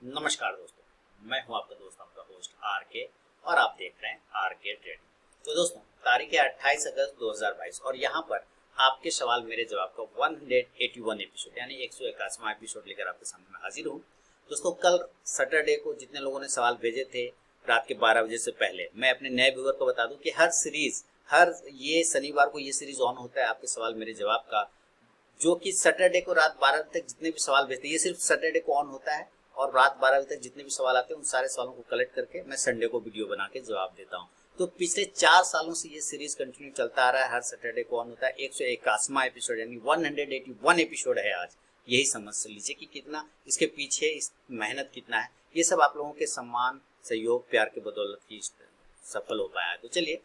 नमस्कार दोस्तों, मैं हूं आपका दोस्त आपका होस्ट आर के और आप देख रहे हैं आर के ट्रेडिंग। तो दोस्तों, तारीख है 28 अगस्त 2022 और यहाँ पर आपके सवाल मेरे जवाब का 181 एपिसोड यानी 181वां एपिसोड लेकर आपके सामने मैं हाजिर हूँ। दोस्तों, कल सैटरडे को जितने लोगों ने सवाल भेजे थे रात के 12 बजे से पहले, मैं अपने नए व्यूअर को बता दूं कि हर ये शनिवार को ये सीरीज ऑन होता है आपके सवाल मेरे जवाब का, जो कि सैटरडे को रात 12 बजे तक जितने भी सवाल भेजते हैं, ये सिर्फ सैटरडे को ऑन होता है और रात 12 बजे तक जितने भी सवाल आते हैं उन सारे सवालों को कलेक्ट करके मैं संडे को वीडियो बना के जवाब देता हूँ। तो पिछले 4 सालों से ये सीरीज कंटिन्यू चलता आ रहा है, हर सैटरडे को ऑन होता है। 181वां एपिसोड यानी 181 एपिसोड है आज। यही समझ लीजिए कि कितना इसके पीछे इस मेहनत कितना है। ये सब आप लोगों के सम्मान, सहयोग, प्यार के बदौलत ही सफल हो पाया है। तो चलिए,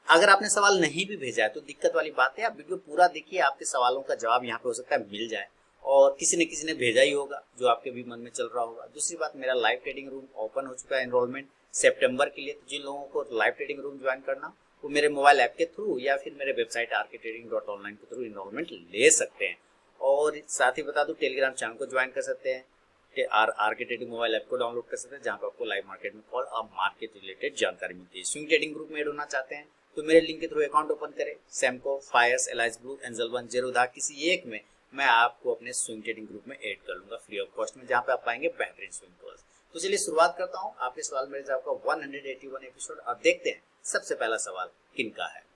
अगर आपने सवाल नहीं भी भेजा है तो दिक्कत वाली बात है, आप वीडियो पूरा देखिए, आपके सवालों का जवाब यहाँ पे हो सकता है मिल जाए और किसी ने भेजा ही होगा जो आपके भी मन में चल रहा होगा। दूसरी बात, मेरा लाइव ट्रेडिंग रूम ओपन हो चुका है एनरोलमेंट सितंबर के लिए। तो जिन लोगों को लाइव ट्रेडिंग रूम ज्वाइन करना वो मेरे मोबाइल ऐप के थ्रू या फिर मेरे वेबसाइट rktrading.online के थ्रू एनरोलमेंट ले सकते हैं। और साथ ही बता दूं, टेलीग्राम चैनल को ज्वाइन कर सकते हैं, आरके ट्रेडिंग मोबाइल ऐप को डाउनलोड कर सकते हैं, जहां पर आपको लाइव मार्केट में कॉल और मार्केट रिलेटेड जानकारी मिलती है। स्विंग ट्रेडिंग ग्रुप में ऐड होना चाहते हैं तो मेरे लिंक के थ्रू अकाउंट ओपन करें। Samco, Fyers, Alice Blue, Angel One, Zerodha, किसी एक में मैं आपको अपने स्विंग ट्रेडिंग ग्रुप में ऐड कर लूंगा फ्री ऑफ कॉस्ट में, जहां पे आप पाएंगे बेहतरीन स्विंग कॉल्स। तो चलिए शुरुआत करता हूं आपके सवाल मेरे जवाब का 181 एपिसोड और देखते हैं सबसे पहला सवाल किनका है।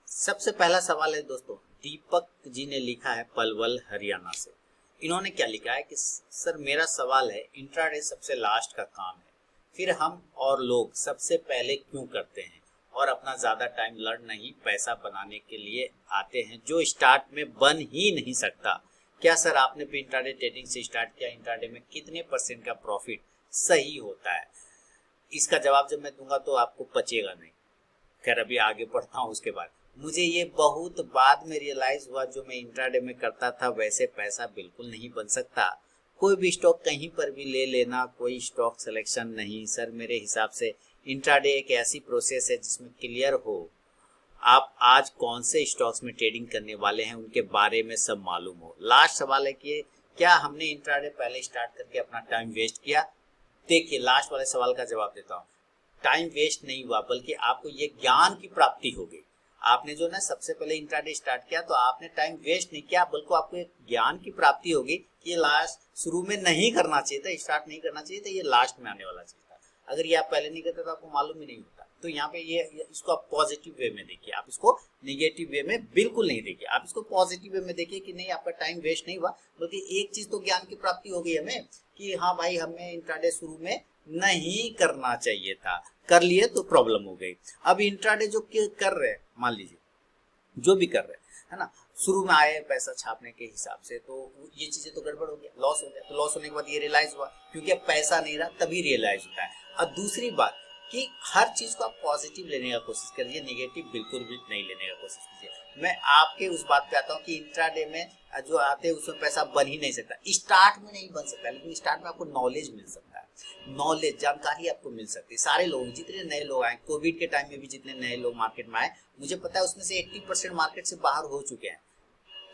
सबसे पहला सवाल है दोस्तों, दीपक जी ने लिखा है पलवल हरियाणा से। इन्होंने क्या लिखा है कि सर मेरा सवाल है, इंट्राडे सबसे लास्ट का काम है, फिर हम और लोग सबसे पहले क्यों करते हैं और अपना ज्यादा टाइम लर्न नहीं पैसा बनाने के लिए आते हैं जो स्टार्ट में बन ही नहीं सकता। क्या सर आपने भी इंट्राडे ट्रेडिंग से स्टार्ट किया, इंट्राडे में कितने % का प्रॉफिट सही होता है? इसका जवाब जब मैं दूंगा तो आपको पचेगा नहीं। खैर, अभी आगे बढ़ता हूँ। उसके बाद मुझे ये बहुत बाद में रियलाइज हुआ, जो मैं इंट्राडे में करता था वैसे पैसा बिल्कुल नहीं बन सकता। कोई भी स्टॉक कहीं पर भी ले लेना, कोई स्टॉक सिलेक्शन नहीं। सर मेरे हिसाब से इंट्राडे एक ऐसी प्रोसेस है जिसमें क्लियर हो आप आज कौन से स्टॉक्स में ट्रेडिंग करने वाले हैं, उनके बारे में सब मालूम हो। लास्ट सवाल है कि क्या हमने इंट्राडे पहले स्टार्ट करके अपना टाइम वेस्ट किया? देखिए, लास्ट वाले सवाल का जवाब देता हूँ। टाइम वेस्ट नहीं हुआ, बल्कि आपको ये ज्ञान की प्राप्ति होगी। आपने जो ना सबसे पहले इंट्राडे स्टार्ट किया तो आपने टाइम वेस्ट नहीं किया, बल्कि आपको एक ज्ञान की प्राप्ति होगी कि ये लास्ट शुरू में नहीं करना चाहिए था, स्टार्ट नहीं करना चाहिए था, ये लास्ट में आने वाला चीज था। अगर ये आप पहले नहीं करते तो आपको मालूम ही नहीं होता। तो यहाँ पे ये इसको आप पॉजिटिव वे में देखिए, आप इसको निगेटिव वे में बिल्कुल नहीं देखिए, आप इसको पॉजिटिव वे में देखिए कि नहीं, आपका टाइम वेस्ट नहीं हुआ, बल्कि एक चीज तो ज्ञान की प्राप्ति हो गई हमें कि हाँ भाई, हमें इंट्राडे शुरू में नहीं करना चाहिए था, कर लिए तो प्रॉब्लम हो गई। अब इंट्राडे जो कर रहे हैं, मान लीजिए जो भी कर रहे हैं, है ना, शुरू में आए पैसा छापने के हिसाब से, तो ये चीजें तो गड़बड़ हो गया, लॉस हो गया। तो लॉस होने के बाद ये रियलाइज हुआ, क्योंकि अब पैसा नहीं रहा, तभी रियलाइज होता है। और दूसरी बात कि हर चीज को आप पॉजिटिव लेने का कोशिश करिए, नेगेटिव बिल्कुल भी नहीं लेने का कोशिश कीजिए। मैं आपके उस बात पे आता हूँ कि इंट्राडे में जो आते हैं उसमें पैसा बन ही नहीं सकता, स्टार्ट में नहीं बन सकता, लेकिन स्टार्ट में आपको नॉलेज मिल सकता है, नॉलेज जानकारी आपको मिल सकती है। सारे लोग, जितने नए लोग आए कोविड के टाइम में भी, जितने नए लोग मार्केट में आए, मुझे पता है उसमें से 80% मार्केट से बाहर हो चुके हैं।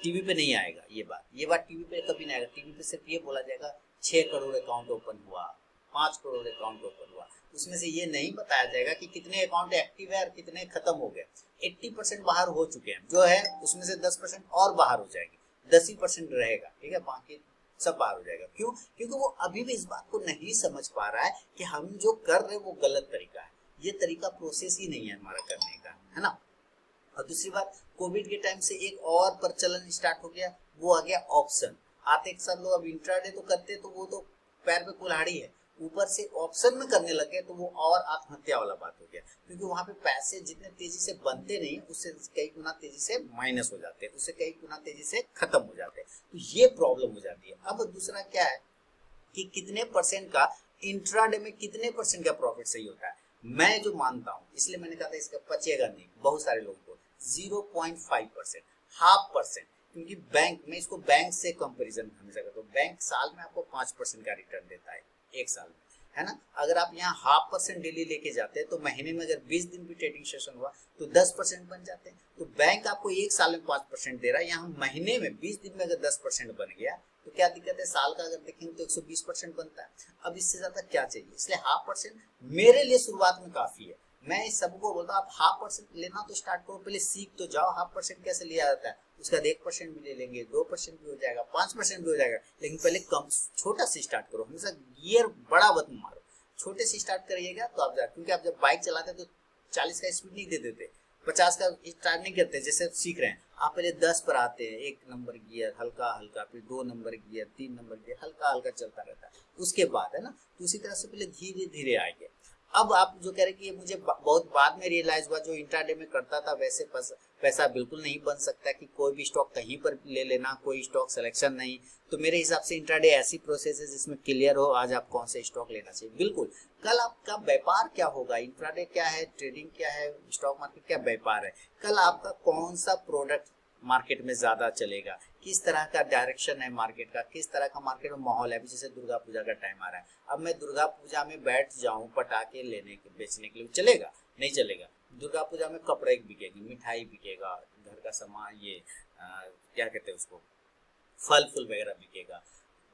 टीवी पे नहीं आएगा ये बात टीवी पे कभी नहीं आएगा। टीवी पे सिर्फ ये बोला जाएगा 6 करोड़ अकाउंट ओपन हुआ, 5 करोड़ अकाउंट ओपन हुआ, उसमें से ये नहीं बताया जाएगा कि कितने अकाउंट एक्टिव है और कितने खत्म हो गए। 80% बाहर हो चुके हैं, जो है उसमें से 10% और बाहर हो जाएगी, 10% रहेगा, ठीक है, बाकी सब बाहर हो जाएगा। क्यों? क्योंकि वो अभी भी इस बात को नहीं समझ पा रहा है कि हम जो कर रहे हैं वो गलत तरीका है, ये तरीका प्रोसेस ही नहीं है हमारा करने का, है ना। और दूसरी बात, कोविड के टाइम से एक और प्रचलन स्टार्ट हो गया, वो आ गया ऑप्शन। आते एक साथ लोग अब इंट्राडे तो करते तो वो तो पैर पे कुल्हाड़ी है, ऊपर से ऑप्शन में करने लगे तो वो और आत्महत्या वाला बात हो गया, क्योंकि वहां पे पैसे जितने तेजी से बनते नहीं, उससे कई गुना तेजी से माइनस हो जाते हैं, उससे कई गुना तेजी से खत्म हो जाते हैं। तो ये प्रॉब्लम हो जाती है। अब दूसरा क्या है कि कितने % का इंट्राडे में कितने % का प्रॉफिट सही होता है, मैं जो मानता हूं, इसलिए मैंने कहा था इसका पचेगा नहीं बहुत सारे लोगों को, 0.5%। %0.5, क्योंकि बैंक में इसको बैंक से कंपैरिजन हमेशा करता हूँ। बैंक साल में आपको 5% का रिटर्न देता है एक साल में, है ना। अगर आप यहाँ 0.5% डेली लेके जाते हैं तो महीने में अगर 20 दिन भी ट्रेडिंग सेशन हुआ तो 10% बन जाते हैं। तो बैंक आपको एक साल में 5% दे रहा है, यहाँ महीने में 20 दिन में अगर 10% बन गया तो क्या दिक्कत है। साल का अगर देखेंगे तो 120% बनता है। अब इससे ज्यादा क्या चाहिए, इसलिए 0.5% मेरे लिए शुरुआत में काफी है। मैं सबको बोलता हूँ आप 0.5% लेना तो स्टार्ट करो, पहले सीख तो जाओ 0.5% कैसे लिया जाता है। उसका 1% भी ले लेंगे, 2% भी हो जाएगा, 5% भी हो जाएगा, लेकिन पहले कम छोटा से स्टार्ट करो। हमेशा गियर बड़ा मत मारो, छोटे से स्टार्ट करिएगा तो आप क्योंकि आप जब बाइक चलाते हैं तो 40 का स्पीड नहीं दे देते, 50 का स्टार्ट नहीं करते। जैसे सीख रहे हैं आप पहले 10 पर आते हैं, 1 नंबर गियर हल्का हल्का, फिर 2 नंबर गियर, 3 नंबर गियर, हल्का हल्का चलता रहता है। उसके बाद, है ना, तो उसी तरह से पहले धीरे धीरे आएंगे। अब आप जो कह रहे कि ये मुझे बहुत बाद में रियलाइज हुआ, जो इंट्राडे में करता था वैसे पैसा बिल्कुल नहीं बन सकता कि कोई भी स्टॉक कहीं पर ले लेना, कोई स्टॉक सिलेक्शन नहीं। तो मेरे हिसाब से इंट्राडे ऐसी प्रोसेस है जिसमें क्लियर हो आज आप कौन से स्टॉक लेना चाहिए। बिल्कुल, कल आपका व्यापार क्या होगा, इंट्राडे क्या है, ट्रेडिंग क्या है, स्टॉक मार्केट क्या व्यापार है, कल आपका कौन सा प्रोडक्ट मार्केट में ज्यादा चलेगा, किस तरह का डायरेक्शन है मार्केट का, किस तरह का मार्केट में माहौल है। अभी जैसे दुर्गा पूजा का टाइम आ रहा है, अब मैं दुर्गा पूजा में बैठ जाऊं पटाखे लेने के बेचने के लिए, चलेगा नहीं चलेगा। दुर्गा पूजा में कपड़े बिकेगी, मिठाई बिकेगा, घर का सामान, ये क्या कहते हैं उसको, फल फूल वगैरह बिकेगा।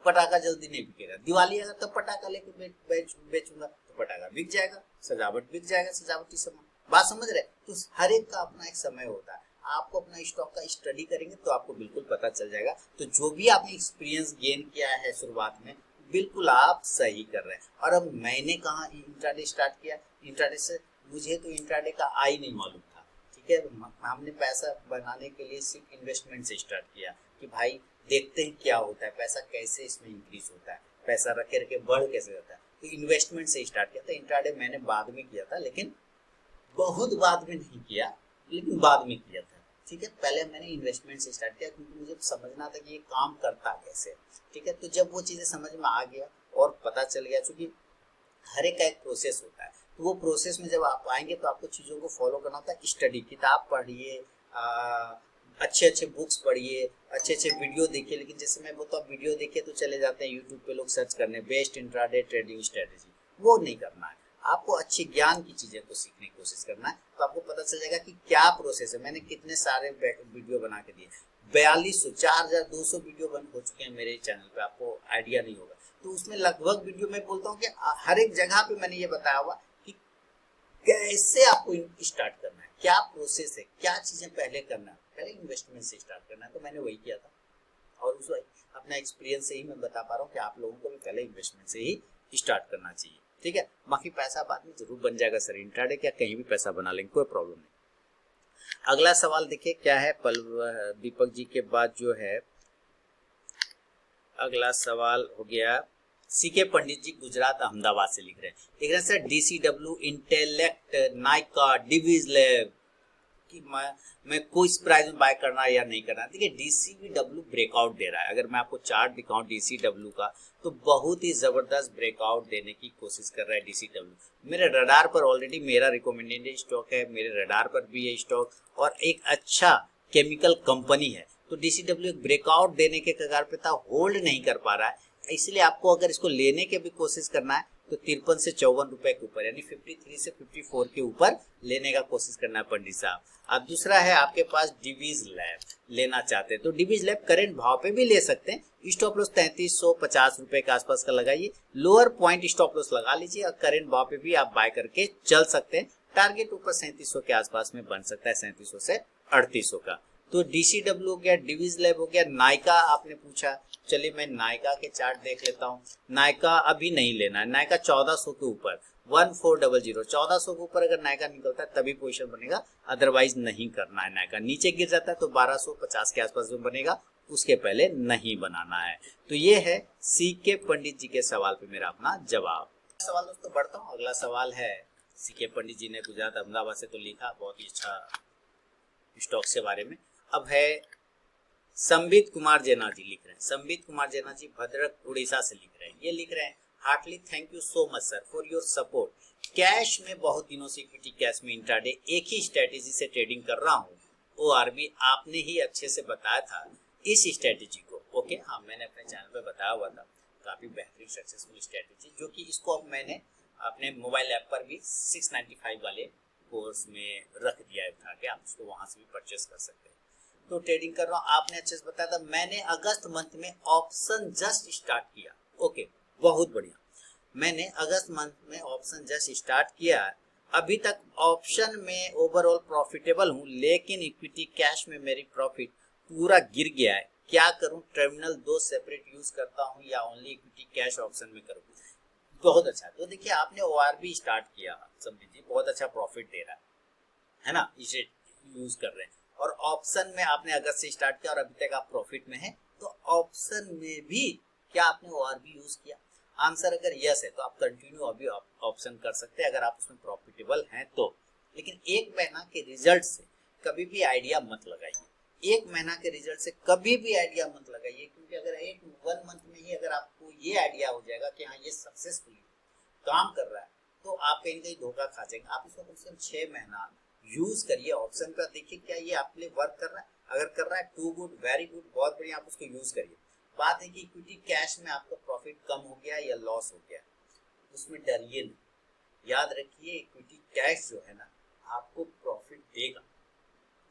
पटाखा जल्दी नहीं बिकेगा। दिवाली अगर तब पटाखा लेके बेचूंगा तो पटाखा बिक जाएगा, सजावट बिक जाएगा, सजावटी सामान। बात समझ रहे। तो हर एक का अपना एक समय होता है। आपको अपना स्टॉक का स्टडी करेंगे तो आपको बिल्कुल पता चल जाएगा। तो जो भी आपने एक्सपीरियंस गेन किया है शुरुआत में, बिल्कुल आप सही कर रहे हैं। और अब मैंने कहा इंट्राडे स्टार्ट किया, इंट्राडे से मुझे तो इंट्राडे का आई नहीं मालूम था, ठीक है। हमने पैसा बनाने के लिए सिर्फ इन्वेस्टमेंट से स्टार्ट किया कि भाई देखते हैं क्या होता है, पैसा कैसे इसमें इंक्रीज होता है, पैसा रखे रखे बढ़ कैसे जाता है। तो इन्वेस्टमेंट से स्टार्ट किया था। इंट्राडे मैंने बाद में किया था, लेकिन बहुत बाद में नहीं किया, लेकिन बाद में किया था, ठीक है। पहले मैंने इन्वेस्टमेंट से स्टार्ट किया क्योंकि मुझे समझना था कि ये काम करता कैसे, ठीक है। तो जब वो चीजें समझ में आ गया और पता चल गया, चूंकि हर एक का एक प्रोसेस होता है, तो वो प्रोसेस में जब आप आएंगे तो आपको चीजों को फॉलो करना होता है। स्टडी, किताब पढ़िए, अच्छे अच्छे बुक्स पढ़िए, अच्छे अच्छे वीडियो देखिए। लेकिन जैसे मैं बोलता हूँ वीडियो देखिए तो चले जाते हैं यूट्यूब पे लोग सर्च करने बेस्ट इंट्राडे ट्रेडिंग स्ट्रेटेजी, वो नहीं करना है। आपको अच्छी ज्ञान की चीजें को सीखने की कोशिश करना है, तो आपको पता चल जाएगा कि क्या प्रोसेस है। मैंने कितने सारे वीडियो बना के दिए, 4200 4200 वीडियो बन हो चुके हैं मेरे चैनल पे, आपको आइडिया नहीं होगा। तो उसमें लगभग वीडियो में बोलता हूँ कि हर एक जगह पे मैंने ये बताया हुआ कि कैसे आपको स्टार्ट करना है, क्या प्रोसेस है, क्या चीजें पहले करना है। पहले इन्वेस्टमेंट से स्टार्ट करना है, तो मैंने वही किया था। और उस अपना एक्सपीरियंस से ही मैं बता पा रहा हूँ कि आप लोगों को भी पहले इन्वेस्टमेंट से ही स्टार्ट करना चाहिए, ठीक है। बाकी पैसा बाद में जरूर बन जाएगा सर, इंट्राडे क्या कहीं भी पैसा बना लेंगे, कोई प्रॉब्लम नहीं। अगला सवाल देखिए क्या है, दीपक जी के बाद जो है अगला सवाल हो गया, सीके पंडित जी गुजरात अहमदाबाद से लिख रहे हैं sir, DCW, Intellect, Nykaa, Divi's lab कि मैं कोई प्राइस में बाय करना या नहीं करना। देखिए DCW ब्रेकआउट दे रहा है। अगर मैं आपको चार्ट दिखाऊं DCW का, तो बहुत ही जबरदस्त ब्रेकआउट देने की कोशिश कर रहा है DCW। मेरे रडार पर ऑलरेडी मेरा रिकमेंडेड स्टॉक है, मेरे रडार पर भी ये स्टॉक, और एक अच्छा केमिकल कंपनी है। तो DCW एक ब्रेकआउट देने के कगार पे था, होल्ड नहीं कर पा रहा है। इसलिए आपको अगर इसको लेने की भी कोशिश करना है तो 53 से 54 रुपए के ऊपर, यानी 53 से 54 के ऊपर लेने का कोशिश करना है पंडित साहब। अब दूसरा है आपके पास डिवीज लैब लेना चाहते हैं, तो डिवीज लैब करंट भाव पे भी ले सकते हैं। स्टॉप लॉस 3350 रुपए के आसपास का लगाइए, लोअर पॉइंट स्टॉप लॉस लगा लीजिए, और करंट भाव पे भी आप बाय करके चल सकते हैं। टारगेट ऊपर 3700 के आसपास में बन सकता है, 3700 से 3800 का। तो DCW हो गया, डिवीज लैब हो गया, नाइका आपने पूछा, चलिए मैं नाइका के चार्ट देख लेता हूँ। नाइका अभी नहीं लेना है, नाइका 1400 के ऊपर 1400, 1400 के ऊपर अगर नाइका निकलता है तभी पोजीशन बनेगा, अदरवाइज नहीं करना है। नाइका नीचे गिर जाता है तो 1250 के आसपास में बनेगा, उसके पहले नहीं बनाना है। तो ये है सीके पंडित जी के सवाल पे मेरा अपना जवाब। सवाल दोस्तों बढ़ता हूँ। अगला सवाल है, सीके पंडित जी ने गुजरात अहमदाबाद से तो लिखा, बहुत ही अच्छा स्टॉक के बारे में। अब है संबित कुमार जैना जी लिख रहे हैं, संबित कुमार जैना जी भद्रक उड़ीसा से लिख रहे हैं। ये लिख रहे हैं, heartily thank you so much sir for your support. Cash में बहुत दिनों से इक्विटी कैश में इंट्राडे एक ही स्ट्रेटेजी से ट्रेडिंग कर रहा हूँ, ORB आपने ही अच्छे से बताया था इस स्ट्रेटेजी को। ओके, हाँ, मैंने अपने चैनल पे बताया हुआ था, काफ़ी बेहतरीन सक्सेसफुल स्ट्रेटेजी, जो कि इसको अब मैंने अपने मोबाइल ऐप पर भी 695 वाले कोर्स में रख दिया है था कि आप उसको वहाँ से भी परचेस कर सकते हैं। तो ट्रेडिंग कर रहा हूँ, आपने अच्छे से बताया था। मैंने अगस्त मंथ में ऑप्शन जस्ट स्टार्ट किया। ओके, बहुत बढ़िया। मैंने अगस्त मंथ में ऑप्शन जस्ट स्टार्ट किया, अभी तक ऑप्शन में ओवरऑल प्रॉफिटेबल हूँ, लेकिन इक्विटी कैश में मेरी प्रॉफिट पूरा गिर गया है। क्या करूँ? टर्मिनल 2 सेपरेट यूज करता हूँ या ओनली इक्विटी कैश ऑप्शन में करूँ? बहुत अच्छा। तो देखिए, आपने ORB स्टार्ट किया, संबित जी, बहुत अच्छा प्रॉफिट दे रहा है ना, इसे यूज कर रहे हैं। और ऑप्शन में आपने अगस्त से स्टार्ट किया और अभी तक आप प्रॉफिट में हैं, तो ऑप्शन में भी क्या आपने ORB यूज किया? आंसर अगर यस है तो आप कंटिन्यू अभी ऑप्शन कर सकते हैं अगर आप उसमें प्रॉफिटेबल हैं तो। लेकिन एक महीना के रिजल्ट से कभी भी आइडिया मत लगाइए, एक महीना के रिजल्ट से कभी भी आइडिया मत लगाइए, क्योंकि अगर 1 मंथ में ही अगर आपको ये आइडिया हो जाएगा कि हाँ ये सक्सेसफुली काम कर रहा है, तो आप कहीं कहीं धोखा खा जाएंगे। आप इसको कम से कम 6 महीना यूज करिए ऑप्शन का, देखिए क्या ये आपके लिए वर्क कर रहा है। अगर कर रहा है, टू गुड, वेरी गुड, बहुत बढ़िया, आप उसको यूज करिए। बात है कि इक्विटी कैश में आपका प्रॉफिट कम हो गया या लॉस हो गया, उसमें डरिए नहीं। याद रखिए, इक्विटी कैश जो है ना, आपको प्रॉफिट देगा,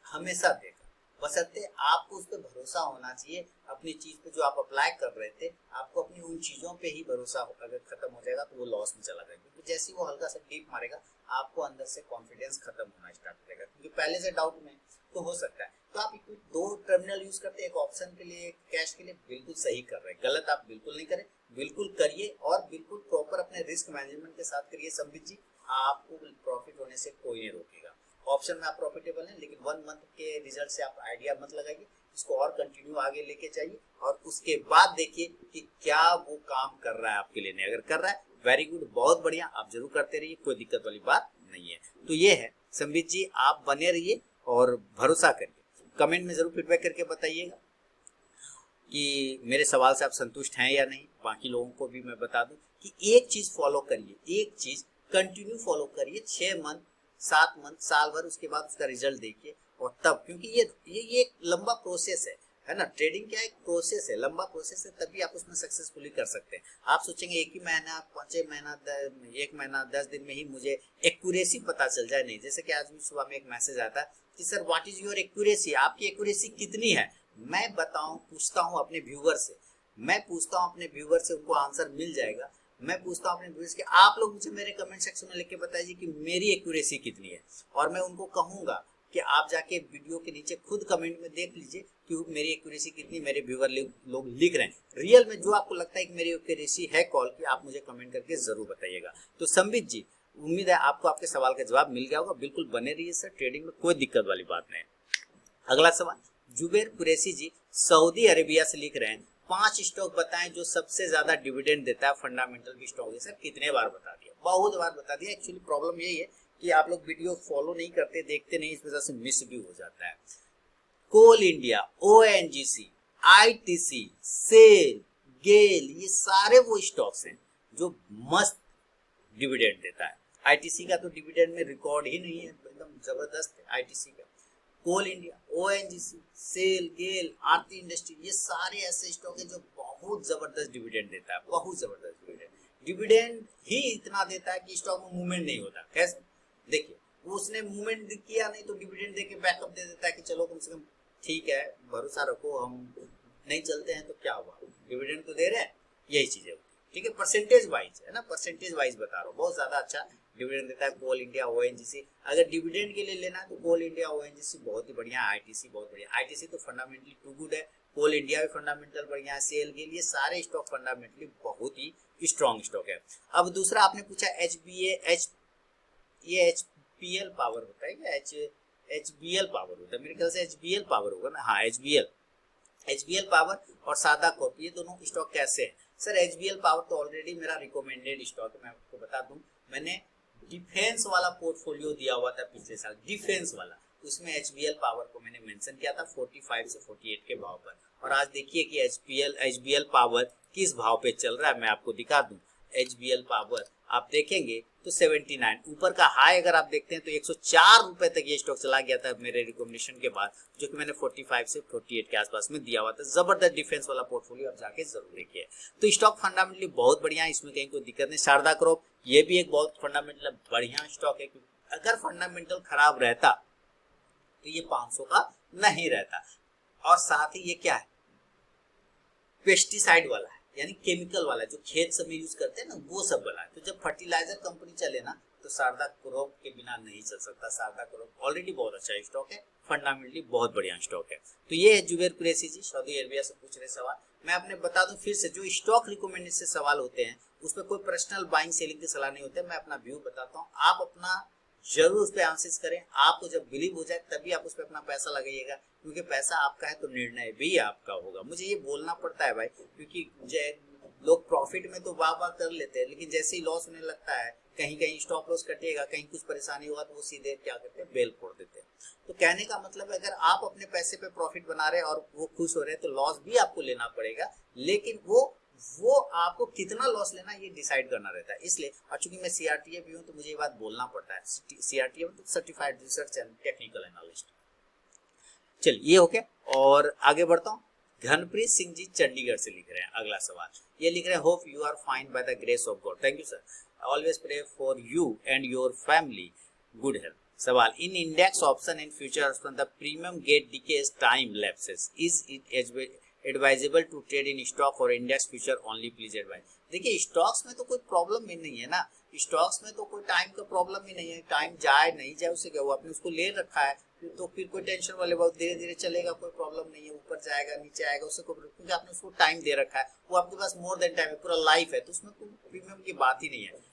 हमेशा देगा, बशर्ते आपको उस पर भरोसा होना चाहिए। अपनी चीज पे जो आप अप्लाई कर रहे थे, आपको अपनी उन चीजों पे ही भरोसा हो। अगर खत्म हो जाएगा तो वो लॉस में चला जाएगा, क्योंकि जैसे ही वो हल्का सा डीप मारेगा, आपको अंदर से कॉन्फिडेंस खत्म होना स्टार्ट हो जाएगा, क्योंकि पहले से डाउट में तो हो सकता है। तो आप 2 टर्मिनल यूज करते हैं, एक ऑप्शन के लिए, एक कैश के लिए, बिल्कुल सही कर रहे हैं। गलत आप बिल्कुल नहीं करें, बिल्कुल करिए और बिल्कुल प्रॉपर अपने रिस्क मैनेजमेंट के साथ करिए। संबित जी, आपको प्रॉफिट होने से कोई नहीं रोकेगा। ऑप्शन में आप प्रॉफिटेबल हैं, लेकिन 1 मंथ के रिजल्ट से आप आइडिया मत लगाइए, इसको और कंटिन्यू आगे लेके जाइए और उसके बाद देखिए कि क्या वो काम कर रहा है आपके लिए। नहीं, अगर कर रहा है, वेरी गुड, बहुत बढ़िया, आप जरूर करते रहिए, कोई दिक्कत वाली बात नहीं है। तो ये है संबित जी, आप बने रहिए और भरोसा करिए। कमेंट में जरूर फीडबैक करके बताइएगा कि मेरे सवाल से आप संतुष्ट हैं या नहीं। बाकी लोगों को भी मैं बता दूं कि एक चीज फॉलो करिए, एक चीज कंटिन्यू फॉलो करिए, 6 मंथ, 7 मंथ, साल भर, उसके बाद उसका रिजल्ट देखिए। और तब, क्योंकि ये एक लंबा प्रोसेस है ना, ट्रेडिंग क्या एक प्रोसेस है, लंबा प्रोसेस है, तभी आप उसमें सक्सेसफुली कर सकते हैं। आप सोचेंगे एक ही महीना, 5 महीना, 1 महीना, 10 दिन में ही मुझे एक्यूरेसी पता चल जाए, नहीं। जैसे कि आज भी सुबह में एक मैसेज आता है कि sir what is your accuracy, आपकी एक्यूरेसी कितनी है? मैं बताऊं, पूछता हूं अपने व्यूअर से, मैं पूछता हूं अपने व्यूअर से, उनको आंसर मिल जाएगा। मैं पूछता हूं अपने व्यूअर्स के, आप लोग मुझे मेरे कमेंट सेक्शन में लिख के बताइए कि मेरी एक्यूरेसी कितनी है, और मैं उनको कहूंगा कि आप जाके वीडियो के नीचे खुद कमेंट में देख लीजिए कि मेरी एक्यूरेसी कितनी मेरे व्यूअर लोग लिख रहे हैं। रियल में जो आपको लगता है कि मेरी एक्यूरेसी है कॉल की, आप मुझे कमेंट करके जरूर बताइएगा। तो संबित जी, उम्मीद है आपको आपके सवाल का जवाब मिल गया होगा। बिल्कुल बने रहिए सर, ट्रेडिंग में कोई दिक्कत वाली बात नहीं। अगला सवाल, जुबेर कुरैशी जी सऊदी अरेबिया से लिख रहे हैं, 5 स्टॉक बताएं जो सबसे ज्यादा डिविडेंड देता है, फंडामेंटल भी स्टॉक है। सर कितने बार बता दिया, बहुत बार बता दिया। एक्चुअली प्रॉब्लम यही है कि आप लोग वीडियो फॉलो नहीं करते, देखते नहीं, इस वजह से मिस भी हो जाता है। कोल इंडिया, ONGC, ITC, सेल, गेल, ये सारे वो स्टॉक्स हैं जो मस्त डिविडेंड देता है। ITC का तो डिविडेंड में रिकॉर्ड ही नहीं है, एकदम जबरदस्त है ITC का। कोल इंडिया, ONGC, सेल, गेल, आरती इंडस्ट्री, ये सारे ऐसे स्टॉक है जो बहुत जबरदस्त डिविडेंड देता है, बहुत जबरदस्त डिविडेंड ही इतना देता है कि स्टॉक में मूवमेंट नहीं होता। कैसे? देखिए, उसने मूवमेंट किया नहीं तो डिविडेंड देके बैकअप दे देता है कि चलो कम से कम ठीक है, भरोसा रखो, हम नहीं चलते हैं तो क्या हुआ, डिविडेंड तो दे रहे हैं। यही चीजें होती है, ठीक है, परसेंटेज वाइज है ना, परसेंटेज वाइज बता रहा हूँ, बहुत ज्यादा अच्छा डिविडेंड देता है कोल इंडिया, ONGC। अगर डिविडेंड के लिए लेना है तो कोल इंडिया, ONGC बहुत ही बढ़िया, ITC बहुत बढ़िया। ITC तो फंडामेंटली टू गुड है, कोल इंडिया भी फंडामेंटल बढ़िया है, सेल के लिए सारे स्टॉक फंडामेंटली बहुत ही स्ट्रॉन्ग स्टॉक है। अब दूसरा आपने पूछा ये HPL पावर होता है क्या? HBL पावर होता है, मेरे ख्याल से HBL पावर होगा ना। हाँ, HBL पावर और सादा कॉप, ये दोनों स्टॉक कैसे हैं? सर HBL पावर तो ऑलरेडी मेरा रिकमेंडेड स्टॉक है। मैं आपको बता दूं, मैंने डिफेंस वाला पोर्टफोलियो दिया हुआ था पिछले साल, डिफेंस वाला, उसमें HBL पावर को मैंने मेंशन किया था 45 से 48 के भाव पर। और आज देखिए कि HBL पावर किस भाव पे चल रहा है, मैं आपको दिखा दूं। HBL पावर आप देखेंगे तो 79 ऊपर का हाई अगर आप देखते हैं तो 104 रुपए तक ये स्टॉक चला गया था मेरे रिकमेंडेशन के बाद, जो कि मैंने 45 से 48 के आसपास में दिया हुआ था। जबरदस्त डिफेंस वाला पोर्टफोलियो, आप जाके जरूर देखिए। तो स्टॉक फंडामेंटली बहुत बढ़िया है, इसमें कहीं कोई दिक्कत नहीं। शारदा क्रॉप ये भी एक बहुत फंडामेंटल बढ़िया स्टॉक है, क्योंकि अगर फंडामेंटल खराब रहता तो ये 500 का नहीं रहता। और साथ ही ये क्या है, पेस्टिसाइड वाला है, यानी केमिकल वाला, जो खेत सब में यूज करते हैं ना, वो सब वाला है। तो जब फर्टिलाइजर कंपनी चले ना तो शारदा क्रॉप के बिना नहीं चल सकता। शारदा क्रॉप ऑलरेडी बहुत अच्छा स्टॉक है, फंडामेंटली बहुत बढ़िया स्टॉक है। तो ये है जुबेर कुरैशी जी, सऊदी अरेबिया से पूछ रहे सवाल। मैं आपने बता दूं फिर से, जो स्टॉक रिकमेंडेड से सवाल होते हैं उसमें कोई पर्सनल बाइंग सेलिंग की सलाह नहीं होती है। मैं अपना व्यू बताता हूँ, आप अपना जरूर उस पर आंसर करें। आपको जब बिलीव हो जाए तभी आप उस पर अपना पैसा लगाइएगा, क्योंकि पैसा आपका है तो निर्णय भी आपका होगा। मुझे ये बोलना पड़ता है भाई, क्योंकि लोग प्रॉफिट में तो वाह वाह कर लेते हैं, लेकिन जैसे ही लॉस होने लगता है, कहीं कहीं स्टॉप लॉस कटेगा, कहीं कुछ परेशानी होगा, तो वो सीधे क्या करते हैं, बेल फोड़ देते हैं। तो कहने का मतलब है, अगर आप अपने पैसे पे प्रॉफिट बना रहे हैं और वो खुश हो रहे हैं, तो लॉस भी आपको लेना पड़ेगा, लेकिन वो आपको कितना लॉस लेना ये डिसाइड करना रहता है। इसलिए, और चूंकि मैं सीआरटीए भी हूँ तो मुझे ये बात बोलना पड़ता है। सीआरटीए मतलब certified research and technical analyst. चलिए ये हो गया, और आगे बढ़ता हूँ। घनप्रीत सिंह जी चंडीगढ़ से लिख रहे हैं अगला सवाल। ये लिख रहे हैं, hope you are fine by the grace of God. Thank you sir, always pray for you and your family, good health. सवाल, in index option in future option the premium get decays time lapses, is it advisable to trade in stock और index future only, please advise. देखिए stocks में तो कोई problem भी नहीं है ना, स्टॉक्स में तो कोई टाइम का प्रॉब्लम ही नहीं है। टाइम जाए नहीं जाए उससे क्या हुआ, आपने उसको ले रखा है तो फिर कोई टेंशन वाले बात, धीरे धीरे चलेगा, कोई प्रॉब्लम नहीं है। ऊपर जाएगा नीचे आएगा उससे कोई, क्योंकि आपने उसको टाइम दे रखा है, वो आपके पास मोर देन टाइम है, पूरा लाइफ है, तो उसमें कोई प्रीमियम की बात ही नहीं है।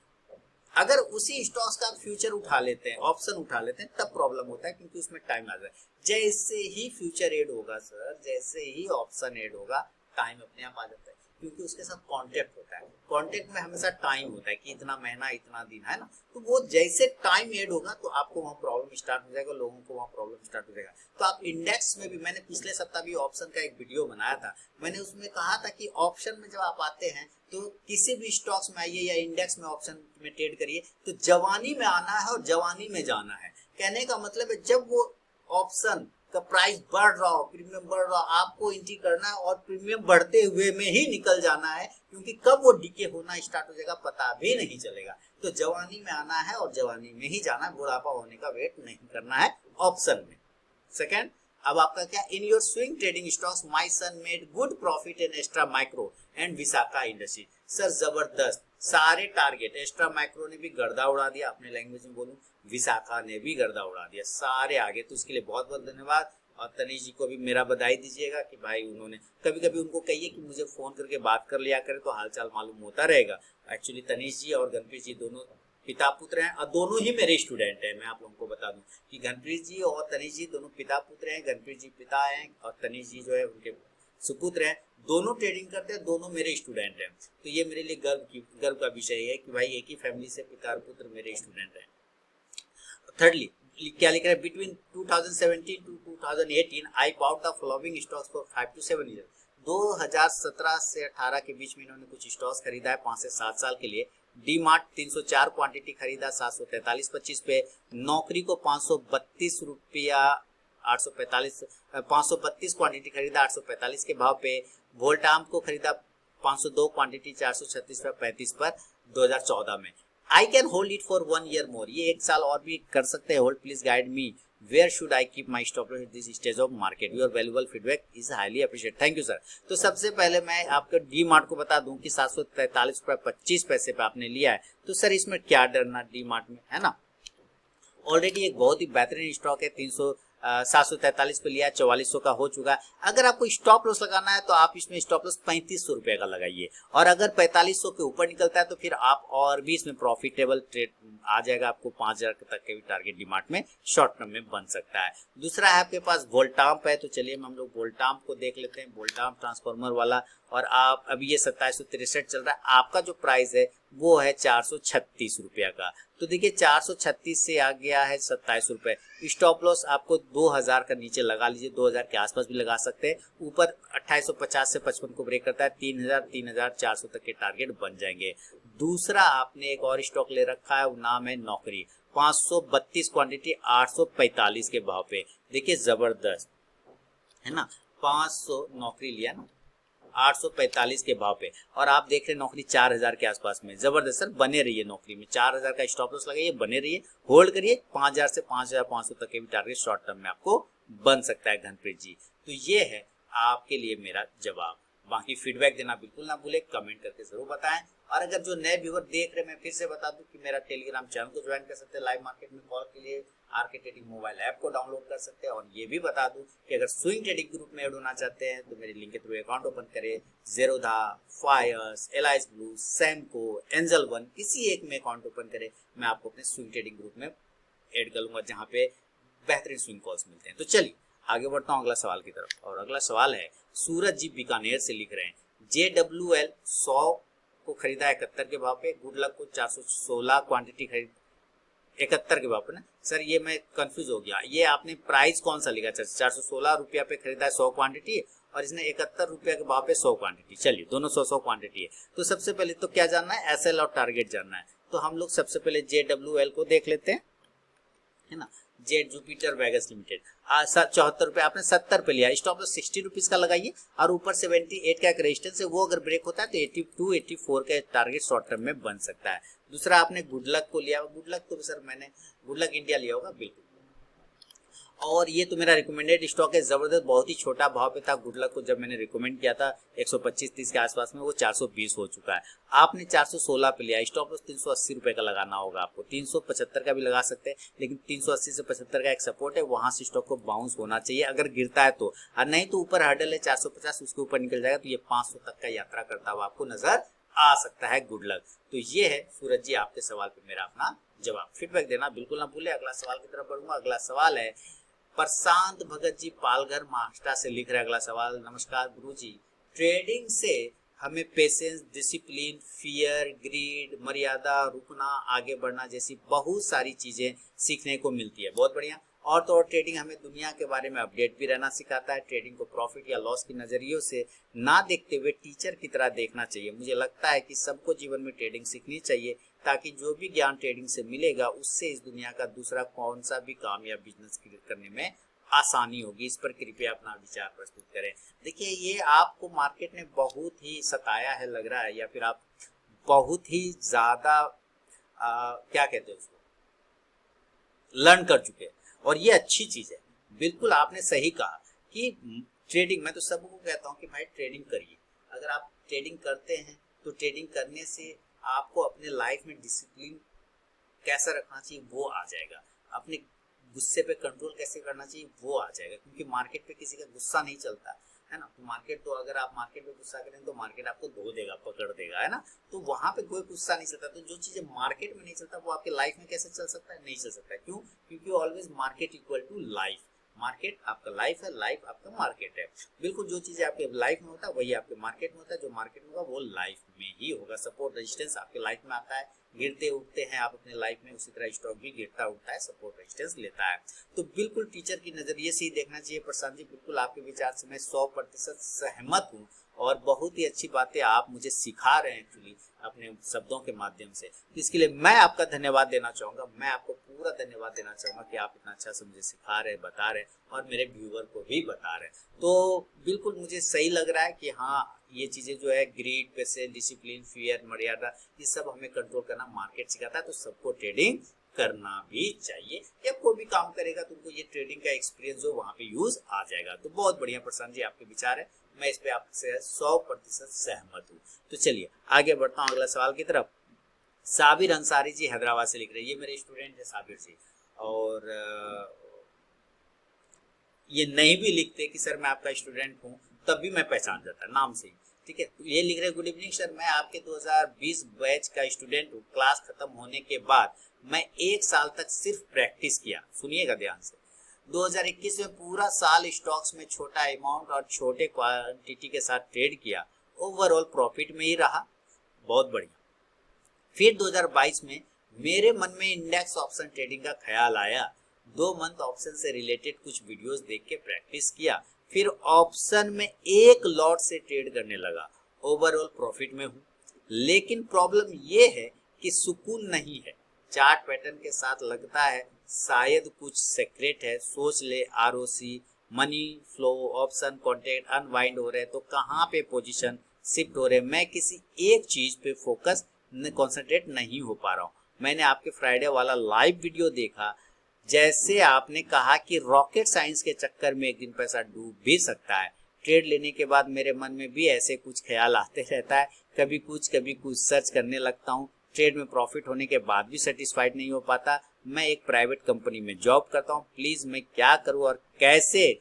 अगर उसी स्टॉक्स का फ्यूचर उठा लेते हैं, ऑप्शन उठा लेते हैं, तब प्रॉब्लम होता है, क्योंकि उसमें टाइम आ जाए। जैसे ही फ्यूचर ऐड होगा सर, जैसे ही ऑप्शन ऐड होगा, टाइम अपने आप आ जाता है, क्योंकि उसके साथ कॉन्ट्रैक्ट होता है। कॉन्ट्रैक्ट में हमेशा टाइम होता है कि इतना महीना इतना दिन है ना, तो वो जैसे टाइम ऐड होगा तो आपको वहाँ प्रॉब्लम स्टार्ट हो जाएगा, लोगों को वहाँ प्रॉब्लम स्टार्ट हो जाएगा। तो आप इंडेक्स में भी, मैंने पिछले सप्ताह भी ऑप्शन का एक वीडियो बनाया था, मैंने उसमें कहा था कि ऑप्शन में जब आप आते हैं तो किसी भी स्टॉक्स में आइए या इंडेक्स में ऑप्शन में ट्रेड करिए, तो जवानी में आना है और जवानी में जाना है। कहने का मतलब है, जब वो ऑप्शन का प्राइस बढ़ रहा हो, प्रीमियम बढ़ रहा हो, आपको एंट्री करना है और प्रीमियम बढ़ते हुए में ही निकल जाना है, क्योंकि कब वो डीके होना स्टार्ट हो जाएगा पता भी नहीं चलेगा। तो जवानी में आना है और जवानी में ही जाना है, बुढ़ापा होने का वेट नहीं करना है ऑप्शन में। सेकंड, अब आपका क्या, in your swing trading stocks my son made good profit in extra micro and Vishakha industry. Sir जबरदस्त, सारे टारगेट, एक्स्ट्रा माइक्रो ने भी गर्दा उड़ा दिया, अपने लैंग्वेज में बोलूं, विशाखा ने भी गर्दा उड़ा दिया, सारे आगे। तो उसके लिए बहुत बहुत धन्यवाद। और तनीश जी को भी मेरा बधाई दीजिएगा कि भाई उन्होंने, कभी कभी उनको कहिए कि मुझे फोन करके बात कर लिया करें, तो हालचाल मालूम होता रहेगा। एक्चुअली तनीश जी और गणप्रीत जी दोनों पिता पुत्र हैं, और दोनों ही मेरे स्टूडेंट हैं। मैं आप लोगों को बता दूं कि गणप्रीत जी और तनीश जी दोनों पिता पुत्र हैं। गणप्रीत जी पिता हैं और तनीश जी जो है उनके सुपुत्र हैं। दोनों ट्रेडिंग करते हैं, दोनों मेरे स्टूडेंट हैं। तो ये मेरे लिए गर्व का विषय है कि भाई एक ही फैमिली से पिता और पुत्र मेरे स्टूडेंट हैं। थर्डली, क्या लिख रहा है, between 2017 to 2018 I bought the following stocks for 5 to 7 year. 2017 से 18 के बीच में इन्होंने कुछ स्टॉक्स खरीदा है 5 से 7 साल के लिए। डी मार्ट 304 क्वांटिटी खरीदा 743.25 पे। नौकरी को 532 रुपया 845, 532 क्वांटिटी खरीदा 845 के भाव पे। वोल्टाम को खरीदा 502 क्वांटिटी 436.35 पर 2014 में। I can hold it for 1 year more, ये 1 साल और भी कर सकते हैं hold, please guide me where should I keep my stop loss at this stage of market, your valuable feedback is highly appreciate. Thank you sir. तो सबसे पहले मैं आपको डी मार्ट को बता दूं कि 743.25 पैसे पे आपने लिया है, तो सर इसमें क्या डरना, डी मार्ट में है ना, ऑलरेडी एक बहुत ही बेहतरीन स्टॉक है। 743 पे लिया, 4400 का हो चुका है। अगर आपको स्टॉप लॉस लगाना है तो आप इसमें स्टॉप लॉस 3500 रुपए का लगाइए, और अगर 4500 के ऊपर निकलता है तो फिर आप और भी इसमें प्रॉफिटेबल ट्रेड आ जाएगा, आपको 5000 तक के भी टारगेट डिमांड में शॉर्ट टर्म में बन सकता है। दूसरा है आपके पास वोल्टाम्प है, तो चलिए हम लोग वोल्टाम्प को देख लेते हैं। वोल्टाम्प ट्रांसफार्मर वाला, और आप अभी ये 2763 चल रहा है, आपका जो प्राइस है वो है 436 रुपया का। तो देखिए 436 से आ गया है 27 रुपए। स्टॉप लॉस आपको 2000 का नीचे लगा लीजिए, 2000 के आसपास भी लगा सकते हैं। ऊपर 2850 से 55 को ब्रेक करता है, 3000 3400 तक के टारगेट बन जाएंगे। दूसरा आपने एक और स्टॉक ले रखा है, वो नाम है नौकरी, 532 क्वांटिटी 845 के भाव पे। देखिए जबरदस्त है ना, 500 नौकरी लिया ना 845 के भाव पे, और आप देख रहे हैं नौकरी 4000 के आसपास में। जबरदस्त सर, बने रहिए नौकरी में, 4000 का स्टॉप लॉस लगाइए, बने रहिए, होल्ड करिए। 5000 से 5500 तक के भी टारगेट शॉर्ट टर्म में आपको बन सकता है घनप्रीत जी। तो ये है आपके लिए मेरा जवाब। बाकी फीडबैक देना बिल्कुल ना भूले, कमेंट करके जरूर बताएं। और अगर जो नए व्यूअर देख रहे हैं, मैं फिर से बता दूं कि मेरा टेलीग्राम चैनल को ज्वाइन कर सकते हैं लाइव मार्केट में कॉल के लिए, आरके ट्रेडिंग मोबाइल ऐप को डाउनलोड कर सकते हैं। और ये भी बता दूं कि अगर स्विंग ट्रेडिंग ग्रुप में ऐड होना चाहते हैं तो मेरे लिंक के थ्रू अकाउंट ओपन करें। Zerodha, Fyers, Alice Blue, Samco, Angel One, किसी एक में अकाउंट ओपन करें, मैं आपको अपने स्विंग ट्रेडिंग ग्रुप में ऐड कर लूंगा जहाँ पे बेहतरीन स्विंग कॉल्स मिलते हैं। तो चलिए आगे बढ़ता हूँ अगला सवाल की तरफ। और अगला सवाल है, सूरज जी बीकानेर से लिख रहे हैं, JWL 100 को खरीदा 71 के भाव पे, गुड लक को 416 क्वांटिटी खरीद 71 के भाव पे ना सर, ये मैं कंफ्यूज हो गया, ये आपने प्राइस कौन सा लिखा? 416 रुपया पे खरीदा है 100 क्वांटिटी, और इसने 71 रुपया के भाव पे 100 क्वांटिटी। चलिए दोनों 100 क्वांटिटी है। तो सबसे पहले तो क्या जानना है? SL और टारगेट जानना है। तो हम लोग सबसे पहले JWL को देख लेते हैं, है ना, जेट जुपिटर वेगस लिमिटेड 74 रुपए, आपने 70 पे लिया, स्टॉप लॉस 60 रुपीज का लगाइए, और ऊपर 78 का एक रेजिस्टेंस है, वो अगर ब्रेक होता है तो 82 84 का टारगेट शॉर्ट टर्म में बन सकता है। दूसरा आपने गुड लक को लिया, गुड लक तो सर मैंने गुड लक इंडिया लिया होगा बिल्कुल, और ये तो मेरा रिकमेंडेड स्टॉक है, जबरदस्त, बहुत ही छोटा भाव पे था। गुड लक को जब मैंने रिकमेंड किया था 125-30 के आसपास में, वो 420 हो चुका है। आपने 416 पे लिया, स्टॉप लॉस 380 रुपए का लगाना होगा आपको, 375 का भी लगा सकते हैं, लेकिन 380 से 75 का एक सपोर्ट है, वहां से स्टॉक को बाउंस होना चाहिए अगर गिरता है तो, और नहीं तो ऊपर हर्डल है 450, उसके ऊपर निकल जाएगा तो ये 500 तक का यात्रा करता हुआ आपको नजर आ सकता है। Good luck. तो ये है सूरज जी आपके सवाल पे मेरा अपना जवाब। फीडबैक देना बिल्कुल ना भूले। अगला सवाल की तरफ बढ़ूंगा। अगला सवाल है, प्रशांत भगत जी पालघर महाराष्ट्र से लिख रहे हैं अगला सवाल, नमस्कार गुरुजी, ट्रेडिंग से हमें पेशेंस, डिसिप्लिन, फियर, ग्रीड, मर्यादा, रुकना, आगे बढ़ना जैसी बहुत सारी चीजें सीखने को मिलती है। बहुत बढ़िया। और तो और ट्रेडिंग हमें दुनिया के बारे में अपडेट भी रहना सिखाता है। ट्रेडिंग को प्रॉफिट या लॉस की नजरियों से ना देखते हुए टीचर की तरह देखना चाहिए। मुझे लगता है कि सबको जीवन में ट्रेडिंग सीखनी चाहिए, ताकि जो भी ज्ञान ट्रेडिंग से मिलेगा उससे इस दुनिया का दूसरा कौन सा भी काम या बिजनेस करने में आसानी होगी। इस पर कृपया अपना विचार प्रस्तुत करें। देखिए, ये आपको मार्केट ने बहुत ही सताया है लग रहा है, या फिर आप बहुत ही ज्यादा क्या कहते हैं उसको, लर्न कर चुके हैं, और ये अच्छी चीज है। बिल्कुल आपने सही कहा कि ट्रेडिंग, मैं तो सबको कहता हूँ कि भाई ट्रेडिंग करिए। अगर आप ट्रेडिंग करते हैं तो ट्रेडिंग करने से आपको अपने लाइफ में डिसिप्लिन कैसा रखना चाहिए वो आ जाएगा, अपने गुस्से पे कंट्रोल कैसे करना चाहिए वो आ जाएगा, क्योंकि मार्केट पे किसी का गुस्सा नहीं चलता है ना। तो मार्केट, तो अगर आप मार्केट पे गुस्सा करें तो मार्केट आपको धो देगा, पकड़ देगा, है ना। तो वहां पे कोई गुस्सा नहीं चलता। तो जो चीजें मार्केट में नहीं चलता वो आपके लाइफ में कैसे चल सकता है? नहीं चल सकता है। क्यों? क्योंकि always market equal to life. Market आपका लाइफ है, लाइफ आपका मार्केट है। बिल्कुल जो चीजें आपके लाइफ में होता है वही आपके मार्केट में होता है, जो मार्केट में होगा वो लाइफ में ही होगा। सपोर्ट रेजिस्टेंस आपके लाइफ में आता है, गिरते उठते हैं आप अपने लाइफ में, उसी तरह स्टॉक भी गिरता उठता है, सपोर्ट रेजिस्टेंस लेता है। तो बिल्कुल टीचर की नजरिए से ही देखना चाहिए। प्रशांत जी, बिल्कुल आपके विचार से मैं 100% सहमत हूँ, और बहुत ही अच्छी बातें आप मुझे सिखा रहे हैं एक्चुअली अपने शब्दों के माध्यम से। तो इसके लिए मैं आपका धन्यवाद देना चाहूंगा। मैं आपको पूरा धन्यवाद देना चाहूंगा कि आप इतना अच्छा से मुझे सिखा रहे, बता रहे, और मेरे व्यूअर को भी बता रहे। तो बिल्कुल मुझे सही लग रहा है कि हाँ, ये चीजें जो है ग्रीड, पेशेंस, डिसिप्लिन, फियर, मर्यादा, ये सब हमें कंट्रोल करना मार्केट सिखाता है। तो सबको ट्रेडिंग करना भी चाहिए, या कोई भी काम करेगा तो उनको ये ट्रेडिंग का एक्सपीरियंस जो वहां पे यूज आ जाएगा। तो बहुत बढ़िया प्रशांत जी आपके विचार है, मैं इस पे आपसे 100% सहमत हूँ। तो चलिए आगे बढ़ता हूँ अगला सवाल की तरफ। साबिर अंसारी जी हैदराबाद से लिख रहे हैं, ये मेरे स्टूडेंट है साबिर जी, और ये नहीं भी लिखते कि सर मैं आपका स्टूडेंट हूँ, तब भी मैं पहचान जाता नाम से। ठीक है, तो ये लिख रहे, गुड इवनिंग सर, मैं आपके 2020 बैच का स्टूडेंट हूँ। क्लास खत्म होने के बाद मैं 1 साल तक सिर्फ प्रैक्टिस किया, सुनिएगा ध्यान से। 2021 में पूरा साल स्टॉक्स में छोटा अमाउंट और छोटे क्वांटिटी के साथ ट्रेड किया, ओवरऑल प्रॉफिट में ही रहा। बहुत बढ़िया। फिर 2022 में मेरे मन में इंडेक्स ऑप्शन ट्रेडिंग का ख्याल आया। 2 मंथ ऑप्शन से रिलेटेड कुछ वीडियोस देख के प्रैक्टिस किया, फिर ऑप्शन में 1 लॉट से ट्रेड करने लगा, ओवरऑल प्रॉफिट में हूँ। लेकिन प्रॉब्लम ये है कि सुकून नहीं है। चार्ट पैटर्न के साथ लगता है शायद कुछ सीक्रेट है। सोच ले, ROC, money flow, option contract unwind हो रहे हैं, तो कहाँ पे पोजीशन शिफ्ट हो रहे हैं। मैं किसी एक चीज पे फोकस कंसंट्रेट नहीं हो पा रहा हूँ। मैंने आपके फ्राइडे वाला लाइव वीडियो देखा, जैसे आपने कहा कि रॉकेट साइंस के चक्कर में एक दिन पैसा डूब भी सकता है। ट्रेड लेने के बाद मेरे मन में भी ऐसे कुछ ख्याल आते रहता है, कभी कुछ सर्च करने लगता हूँ। ट्रेड में प्रॉफिट होने के बाद भी सेटिस्फाइड नहीं हो पाता। मैं एक प्राइवेट कंपनी में जॉब करता हूँ, प्लीज मैं क्या करूँ और कैसे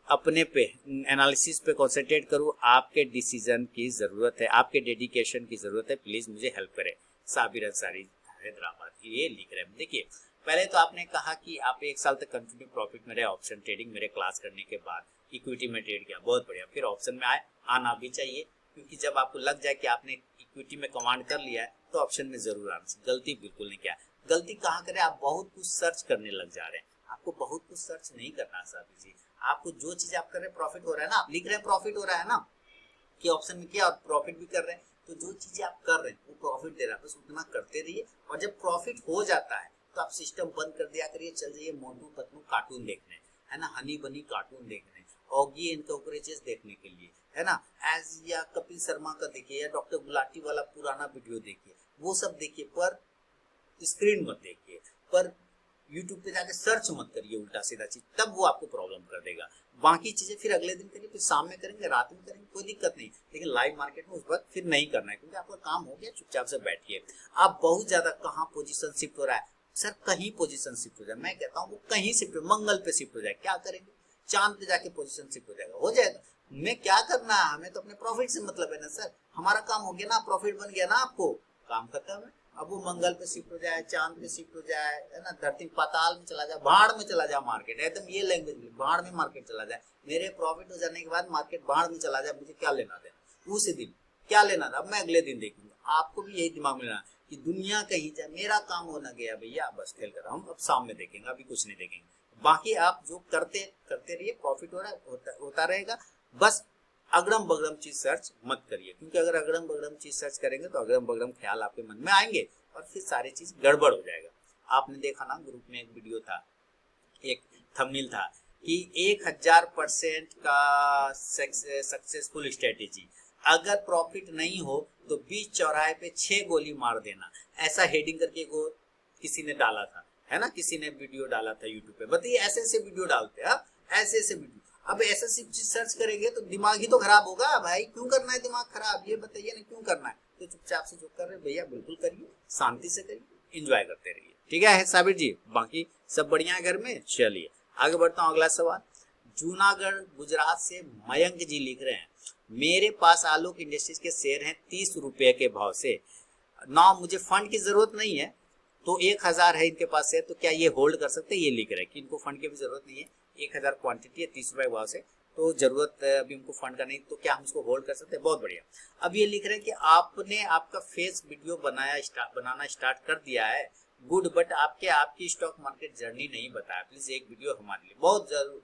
अपने पे एनालिसिस पे कंसंट्रेट करूँ। आपके डिसीजन की जरूरत है, आपके डेडिकेशन की जरूरत है, प्लीज मुझे हेल्प करें। साबिर अंसारी, हैदराबाद, ये लिख रहे हैं। देखिए, पहले तो आपने कहा कि आप 1 साल तक कंटिन्यू प्रॉफिट में रहे ऑप्शन ट्रेडिंग, मेरे क्लास करने के बाद इक्विटी में ट्रेड किया, बहुत बढ़िया। फिर ऑप्शन में आए, आना भी चाहिए, क्योंकि जब आपको लग जाए कि आपने इक्विटी में कमांड कर लिया है तो ऑप्शन में जरूर आना चाहिए। गलती बिल्कुल नहीं किया। गलती कहाँ करें, आप बहुत कुछ सर्च करने लग जा रहे हैं। आपको बहुत कुछ सर्च नहीं करना साबिर जी। आपको जो चीज आप कर रहे हैं प्रॉफिट हो रहा है ना, आप लिख रहे हैं प्रॉफिट हो रहा है ना, कि ऑप्शन में किया और प्रॉफिट भी कर रहे हैं, तो जो चीजें आप कर रहे हैं वो प्रॉफिट दे रहा है, बस उतना करते रहिए। और जब प्रॉफिट हो जाता है तो आप सिस्टम बंद कर दिया करिए, चल जाइए मोटू पतलू कार्टून देखने, है ना, हनी बनी कार्टून देखने, ऑगी एंड कॉकरोचेस देखने के लिए, है ना, एज या कपिल शर्मा का देखिए, या डॉक्टर गुलाटी वाला पुराना वीडियो देखिए, वो सब देखिए, पर स्क्रीन मत देखिए, पर यूट्यूब पे जाके सर्च मत करिए उल्टा सीधा चीज, तब वो आपको प्रॉब्लम कर देगा। बाकी चीजें फिर अगले दिन करिए, फिर शाम में करेंगे, रात में करेंगे, कोई दिक्कत नहीं, लेकिन लाइव मार्केट में उस वक्त फिर नहीं करना है, क्योंकि आपका काम हो गया, चुपचाप से बैठिए। आप बहुत ज्यादा कहाँ पोजीशन शिफ्ट हो रहा है सर, कहीं पोजीशन शिफ्ट हो जाए, मैं कहता हूँ वो कहीं शिफ्ट हो, मंगल पे शिफ्ट हो जाए, क्या करेंगे, चांद पे जाके पोजीशन शिफ्ट हो जाएगा, हो जाएगा। मैं क्या करना है, हमें तो अपने प्रॉफिट से मतलब है ना सर, हमारा काम हो गया ना, प्रॉफिट बन गया ना, आपको काम खत्म है। अब वो मंगल पे शिफ्ट हो जाए, चांद पे शिफ्ट हो जाए, है ना, धरती पाताल में चला जाए, भाड़ में चला जाए मार्केट, एकदम ये लैंग्वेज, भाड़ में मार्केट चला जाए, मेरे प्रॉफिट हो जाने के बाद मार्केट भाड़ में चला जाए, मुझे क्या लेना देना उसी दिन, क्या लेना था, अब मैं अगले दिन देखूंगा। आपको भी यही दिमाग में लेना कि दुनिया कहीं जाए, मेरा काम होना गया भैया, बस खेल कर हम अब शाम में देखेंगे, अभी कुछ नहीं देखेंगे। बाकी आप जो करते करते रहिए, प्रॉफिट हो रहा है होता रहेगा, बस अगड़म बगड़म चीज सर्च मत करिए, क्योंकि अगर अगड़म बगड़म चीज सर्च करेंगे तो अगड़म बगड़म ख्याल आपके मन में आएंगे और फिर सारी चीज गड़बड़ हो जाएगा। आपने देखा ना, ग्रुप में एक वीडियो था, एक थंबनेल था कि 1000% का सक्सेसफुल स्ट्रेटेजी, अगर प्रॉफिट नहीं हो तो बीच चौराहे पे 6 गोली मार देना, ऐसा हेडिंग करके को किसी ने डाला था, है ना, किसी ने वीडियो डाला था यूट्यूब पे। बताइए, ऐसे ऐसे वीडियो डालते हैं, ऐसे ऐसे वीडियो। अब ऐसा चीज सर्च करेंगे तो दिमाग ही तो खराब होगा भाई, क्यों करना है दिमाग खराब, ये बताइए ना, क्यों करना है। तो चुपचाप से जो कर रहे भैया बिल्कुल करिए, शांति से करिए, एंजॉय करते रहिए, ठीक है साबिर जी। बाकी सब बढ़िया है घर में, चलिए आगे बढ़ता हूँ। अगला सवाल, जूनागढ़ गुजरात से मयंक जी लिख रहे हैं, मेरे पास आलोक इंडस्ट्रीज के शेयर हैं 30 रुपए के भाव से ना, मुझे फंड की जरूरत नहीं है, तो 1000 है इनके पास है, तो क्या ये होल्ड कर सकते हैं। ये लिख रहे हैं कि इनको फंड की भी जरूरत नहीं है, 1000 क्वांटिटी है 30 रुपए भाव से, तो जरूरत अभी उनको फंड का नहीं, तो क्या हम इसको होल्ड कर सकते हैं। बहुत बढ़िया। अब ये लिख रहे हैं कि आपने आपका फेस वीडियो बनाना स्टार्ट कर दिया है, गुड, बट आपकी स्टॉक मार्केट जर्नी नहीं बताया, प्लीज एक वीडियो हमारे लिए, बहुत जरूर,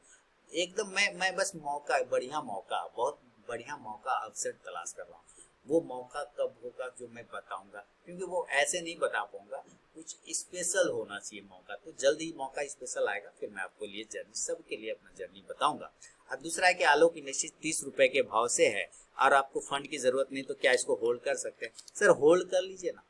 एकदम मैं बस मौका, बढ़िया मौका, बहुत बढ़िया मौका अवसर तलाश कर रहा हूँ। वो मौका कब होगा जो मैं बताऊंगा, क्योंकि वो ऐसे नहीं बता पाऊंगा, कुछ स्पेशल होना चाहिए मौका, तो जल्द ही मौका स्पेशल आएगा, फिर मैं आपको लिए जर्नी, सबके लिए अपना जर्नी बताऊंगा। अब दूसरा है कि आलोक इंडस्ट्रीज 30 रुपए के भाव से है और आपको फंड की जरूरत नहीं, तो क्या इसको होल्ड कर सकते हैं। सर होल्ड कर लीजिए ना,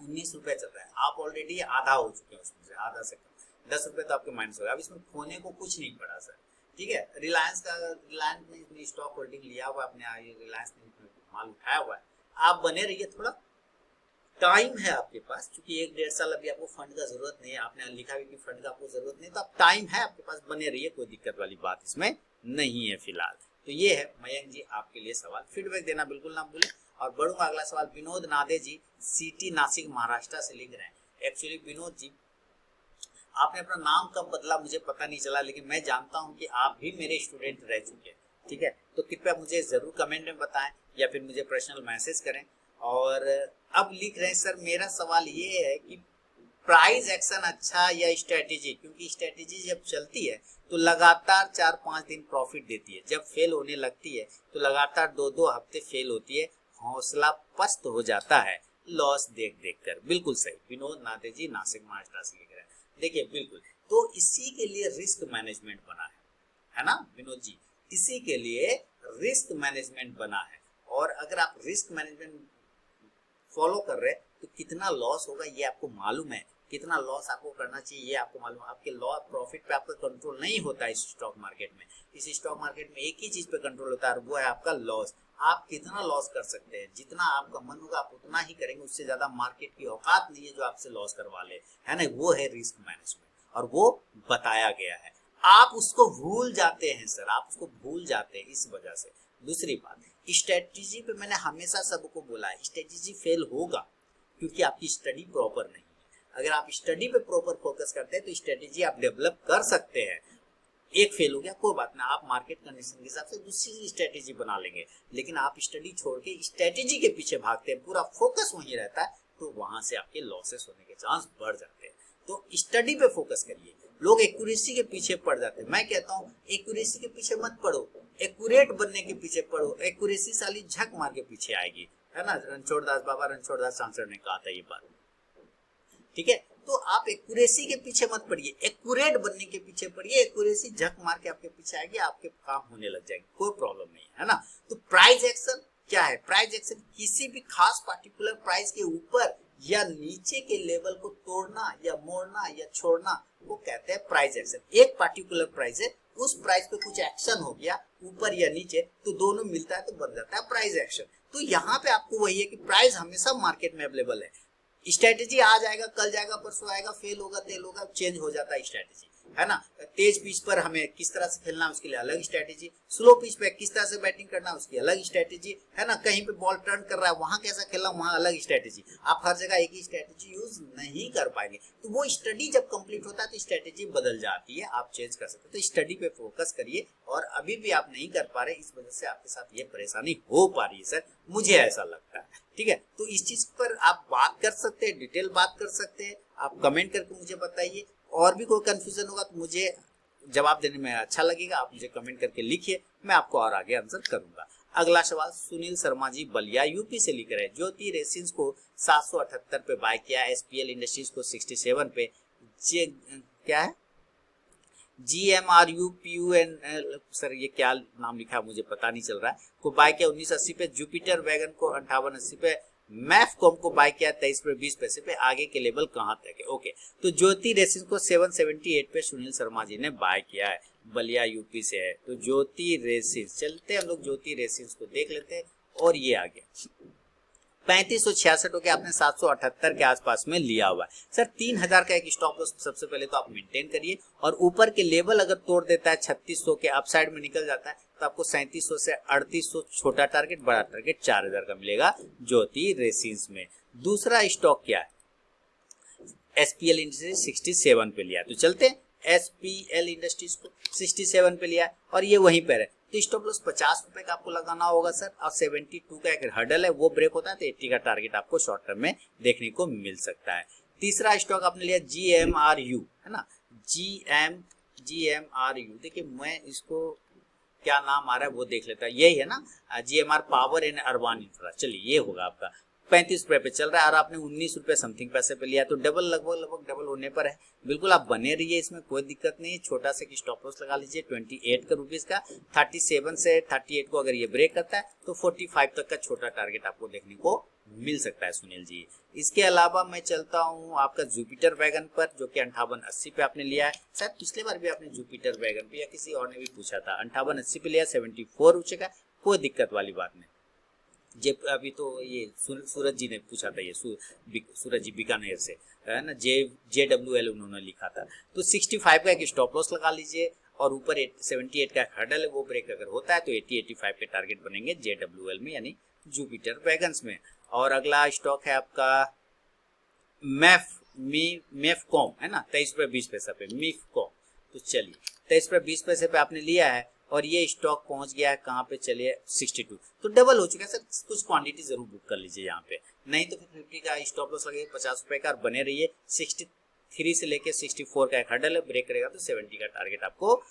19 रुपए चल रहा है, आप ऑलरेडी आधा हो चुके हैं उसमें से, आधा से कम, 10 रुपए तो आपके माइनस हो गया। अब इसमें खोने को कुछ नहीं पड़ा सर, ठीक है। रिलायंस ने इतनी स्टॉक होल्डिंग लिया हुआ अपने, रिलायंस ने माल उठाया हुआ है, आप बने रहिए, थोड़ा टाइम है आपके पास, क्योंकि 1-1.5 साल अभी आपको फंड का जरूरत नहीं है, आपने लिखा भी कि फंड का आपको जरूरत नहीं, तो आप टाइम है आपके पास, बने रहिए, कोई दिक्कत वाली बात इसमें नहीं है फिलहाल। तो ये है मयंक जी आपके लिए सवाल, फीडबैक देना बिल्कुल ना भूलें। और बढ़ूंगा अगला सवाल, विनोद नादे जी सिटी नासिक महाराष्ट्र से लिख रहे हैं। एक्चुअली विनोद जी, आपने अपना नाम कब बदला मुझे पता नहीं चला, लेकिन मैं जानता हूं कि आप भी मेरे स्टूडेंट रह चुके हैं, ठीक है, तो कृपया मुझे जरूर कमेंट में बताएं या फिर मुझे पर्सनल मैसेज करें। और अब लिख रहे हैं, सर मेरा सवाल ये है कि प्राइस एक्शन अच्छा या स्ट्रेटेजी, क्योंकि स्ट्रेटेजी जब चलती है तो लगातार 4-5 दिन प्रॉफिट देती है, जब फेल होने लगती है तो लगातार 2-2 हफ्ते फेल होती है, हौसला पस्त हो जाता है लॉस देख देख कर। बिल्कुल सही, विनोद नाते जी नासिक महाराष्ट्र से लिख रहे हैं। देखिए बिल्कुल, तो इसी के लिए रिस्क मैनेजमेंट बना है ना विनोद जी, इसी के लिए रिस्क मैनेजमेंट बना है। और अगर आप रिस्क मैनेजमेंट फॉलो कर रहे हैं तो कितना लॉस होगा ये आपको मालूम है, कितना लॉस आपको करना चाहिए ये आपको मालूम है। आपके लॉस प्रॉफिट पे आपका कंट्रोल नहीं होता है इस स्टॉक मार्केट में। इस स्टॉक मार्केट में एक ही चीज पे कंट्रोल होता है और वो है आपका लॉस। आप कितना लॉस कर सकते हैं, जितना आपका मन होगा आप उतना ही करेंगे, उससे ज्यादा मार्केट की औकात नहीं है जो आपसे लॉस करवा ले, है ना। वो है रिस्क मैनेजमेंट और वो बताया गया है। आप उसको भूल जाते हैं सर, आप उसको भूल जाते हैं इस वजह से। दूसरी बात, स्ट्रेटेजी पे मैंने हमेशा सबको बोला है स्ट्रेटेजी फेल होगा क्योंकि आपकी स्टडी प्रॉपर नहीं है। अगर आप स्टडी पे प्रॉपर फोकस करते हैं तो स्ट्रेटेजी आप डेवलप कर सकते हैं। एक फेल हो गया कोई बात ना, आप मार्केट कंडीशन के हिसाब से दूसरी स्ट्रेटेजी बना लेंगे। लेकिन आप स्टडी छोड़ के स्ट्रेटेजी के पीछे भागते हैं, पूरा फोकस वहीं रहता है, तो वहां से आपके लॉसेस होने के चांस बढ़ जाते हैं। तो स्टडी पे फोकस करिए। लोग एक्यूरेसी के पीछे पड़ जाते हैं। मैं कहता हूँ एक्यूरेसी के पीछे मत पड़ो, एक्यूरेट बनने के पीछे पड़ो। एक्यूरेसी साली झक मार के पीछे आएगी, है ना। रणछोड़ दास बाबा रणछोड़ दास सांसद ने कहा था ये बात, ठीक है। तो आप एक्यूरेसी के पीछे मत पड़िए, एक्यूरेट बनने के पीछे पड़िए। एक्यूरेसी झक मार के आपके पीछे आएगी, आपके काम होने लग जाएंगे, कोई प्रॉब्लम नहीं है ना। तो प्राइस एक्शन क्या है? प्राइस एक्शन किसी भी खास पार्टिकुलर प्राइस के ऊपर या नीचे के लेवल को तोड़ना या मोड़ना या छोड़ना, वो कहते हैं प्राइस एक्शन। एक पार्टिकुलर प्राइस है, उस प्राइस पे कुछ एक्शन हो गया ऊपर या नीचे, तो दोनों मिलता है तो बन जाता है प्राइस एक्शन। तो यहाँ पे आपको वही है कि प्राइस हमेशा मार्केट में अवेलेबल है। स्ट्रेटेजी आ जाएगा, कल जाएगा, परसों आएगा, फेल होगा, तेल होगा, चेंज हो जाता है स्ट्रेटेजी, है ना। तेज पिच पर हमें किस तरह से खेलना है उसके लिए अलग स्ट्रेटेजी, स्लो पिच पे किस तरह से बैटिंग करना है उसकी अलग स्ट्रेटेजी, है ना। कहीं पे बॉल टर्न कर रहा है वहां कैसा खेलना वहां अलग स्ट्रेटेजी। आप हर जगह एक ही स्ट्रेटेजी यूज नहीं कर पाएंगे। तो वो स्टडी जब कंप्लीट होता है तो स्ट्रेटेजी बदल जाती है, आप चेंज कर सकते हैं। तो स्टडी पे फोकस करिए और अभी भी आप नहीं कर पा रहे, इस वजह से आपके साथ ये परेशानी हो पा रही है सर, मुझे ऐसा लगता है, ठीक है। तो इस चीज पर आप बात कर सकते हैं, डिटेल बात कर सकते हैं। आप कमेंट करके मुझे बताइए, और भी कोई कंफ्यूजन होगा तो मुझे जवाब देने में अच्छा लगेगा। आप मुझे कमेंट करके लिखिए, मैं आपको और आगे आंसर करूंगा। अगला सवाल सुनील शर्मा जी बलिया यूपी से लिख रहे हैं। ज्योति रेसिन्स को 778 पे बाय किया, एसपीएल इंडस्ट्रीज को 67 पे, क्या है GMRUPUN, सर ये क्या नाम लिखा है मुझे पता नहीं चल रहा है, को बाय किया 1980 पे, जुपिटर वैगन को 5880 पे, मैफकॉम को बाय किया 23 पे 20 पैसे पे। आगे के लेवल कहां तक है? ओके, तो ज्योति रेसिन्स को 778 पे सुनील शर्मा जी ने बाय किया है, बलिया यूपी से है। तो ज्योति रेसिन्स, चलते हम लोग ज्योति रेसिन्स को देख लेते हैं। और ये आ गया 3566 के आपने 778 के आसपास में लिया हुआ है सर। 3000 का एक स्टॉप लॉस सबसे पहले तो आप मेंटेन करिए, और ऊपर के लेवल अगर तोड़ देता है 3600 के अपसाइड में निकल जाता है तो आपको 3700 से 3800 छोटा टारगेट, बड़ा टारगेट 4000 का मिलेगा ज्योति रेसिन्स में। दूसरा स्टॉक क्या है? एसपीएल इंडस्ट्रीज 67 पे लिया, तो चलते हैं एसपीएल इंडस्ट्रीज को 67 पे लिया और ये वहीं पर है। तो स्टॉप लॉस 50 रुपए का आपको लगाना होगा सर, और 72 का एक हर्डल है, वो ब्रेक होता है तो 80 का टारगेट आपको शॉर्ट टर्म में देखने को मिल सकता है। तीसरा स्टॉक आपने लिया GMRU, है ना, GMRU। देखिए मैं इसको क्या नाम आ रहा है वो देख लेता है, यही है ना, GMR power and urban infra. चलिए ये होगा आपका 35 रुपए पे चल रहा है और आपने 19 रुपए समथिंग पैसे पे लिया, तो डबल लगभग डबल होने पर है। बिल्कुल आप बने रहिए, इसमें कोई दिक्कत नहीं है। छोटा सा स्टॉप लॉस लगा लीजिए 28 का रुपीज का। 37 से 38 को अगर ये ब्रेक करता है तो 45 तक का छोटा टारगेट आपको देखने को मिल सकता है सुनील जी। इसके अलावा मैं चलता हूँ आपका जुपिटर वैगन पर, जो कि 5880 पे आपने लिया है। शायद पिछले बार भी आपने जुपिटर वैगन पे या किसी और ने भी पूछा था, 5880 पे लिया, 74 हो चुका है, कोई दिक्कत वाली बात नहीं। अभी तो ये सूरज जी ने पूछा था, ये सूरज जी बीकानेर से, है ना, JWL उन्होंने लिखा था। तो 65 का एक स्टॉप लॉस लगा लीजिए, और ऊपर 78 का हर्डल है, वो ब्रेक अगर होता है तो 80-85 के टारगेट बनेंगे JWL में, यानी जुपिटर वैगन्स में। और अगला स्टॉक है आपका मैफकॉम, है ना, 23 रुपये 20 पैसा पे मैफकॉम। तो चलिए 23 रुपये 20 पैसे पे आपने लिया है और ये स्टॉक पहुंच गया है कहाँ पे? चलिए 62, तो डबल हो चुका है सर। कुछ क्वांटिटी जरूर बुक कर लीजिए यहाँ पे, नहीं तो फिर 50 का स्टॉप लॉस लगेगा 50 रुपए का, और बने रहिए। 63 से लेके 64 का एक हर्डल है, ब्रेक करेगा तो 70 का टारगेट आपको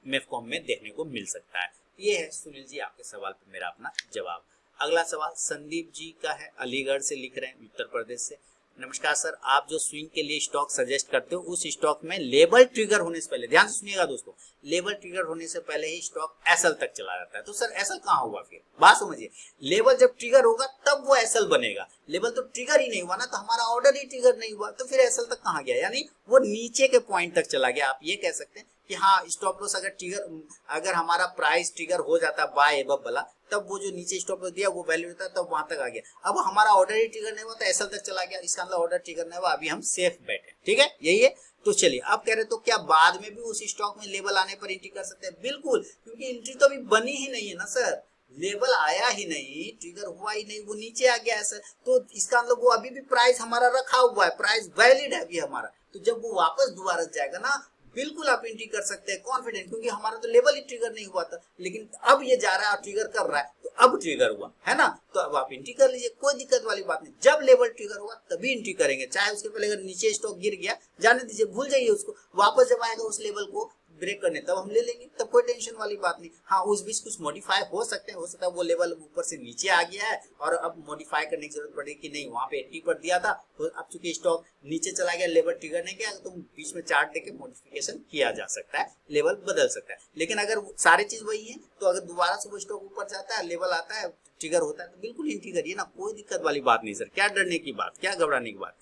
मैफकॉम में देखने को मिल सकता है। ये है सुनील जी आपके सवाल पे मेरा अपना जवाब। अगला सवाल संदीप जी का है, अलीगढ़ से लिख रहे हैं, उत्तर प्रदेश से। नमस्कार सर, आप जो स्विंग के लिए स्टॉक सजेस्ट करते हो उस स्टॉक में लेवल ट्रिगर होने से पहले, ध्यान से सुनिएगा दोस्तों, लेवल ट्रिगर होने से पहले ही स्टॉक एसएल तक चला जाता है। तो सर एसएल कहाँ होगा, फिर बात समझिए, लेवल जब ट्रिगर होगा तब वो एसएल बनेगा, लेवल तो ट्रिगर ही नहीं हुआ ना, तो हमारा ऑर्डर ही ट्रिगर नहीं हुआ, तो फिर एसएल तक कहाँ गया, यानी वो नीचे के पॉइंट तक चला गया। आप ये कह सकते हैं कि हाँ स्टॉप लॉस अगर ट्रिगर, अगर हमारा प्राइस ट्रिगर हो जाता बाय एबव वाला, तब वो जो नीचे स्टॉप लॉस दिया वो वैल्यू होता है, तब वहां तक आ गया। अब हमारा ऑर्डर ही ट्रिगर नहीं हुआ तो एसएल तक चला गया, इसका मतलब ऑर्डर ट्रिगर नहीं हुआ, अभी हम सेफ बैठे, ठीक है, यही है। तो चलिए अब कह रहे तो क्या बाद में भी उस स्टॉक में लेवल आने पर एंट्री कर सकते हैं? बिल्कुल, क्योंकि एंट्री तो अभी बनी ही नहीं है ना सर, लेवल आया ही नहीं, ट्रिगर हुआ ही नहीं, वो नीचे आ गया है सर, तो इसका मतलब वो अभी भी प्राइस हमारा रखा हुआ है, प्राइस वैलिड है अभी हमारा। तो जब वो वापस दोबारा जाएगा ना, बिल्कुल आप एंट्री कर सकते हैं कॉन्फिडेंट, क्योंकि हमारा तो लेवल ही ट्रिगर नहीं हुआ था, लेकिन अब ये जा रहा है और ट्रिगर कर रहा है, तो अब ट्रिगर हुआ है ना, तो अब आप एंट्री कर लीजिए, कोई दिक्कत वाली बात नहीं। जब लेवल ट्रिगर होगा तभी एंट्री करेंगे, चाहे उसके पहले अगर नीचे स्टॉक गिर गया जाने दीजिए, भूल जाइए उसको, वापस जब आएगा उस लेवल को ब्रेक करने तब हम ले लेंगे, तब कोई टेंशन वाली बात नहीं। हाँ उस बीच कुछ मॉडिफाई हो सकते हैं, हो सकता है वो लेवल ऊपर से नीचे आ गया है और अब मॉडिफाई करने की जरूरत पड़ेगी कि नहीं, वहां पे 80 पर दिया था तो अब चूंकि स्टॉक नीचे चला गया, लेवल ट्रिगर नहीं किया, तो बीच में चार्ट देके मॉडिफिकेशन किया जा सकता है, लेवल बदल सकता है। लेकिन अगर सारी चीज वही है तो अगर दोबारा से वो स्टॉक ऊपर जाता है, लेवल आता है, ट्रिगर होता है, तो बिल्कुल एंट्री करिए ना, कोई दिक्कत वाली बात नहीं सर, क्या डरने की बात, क्या घबराने की बात।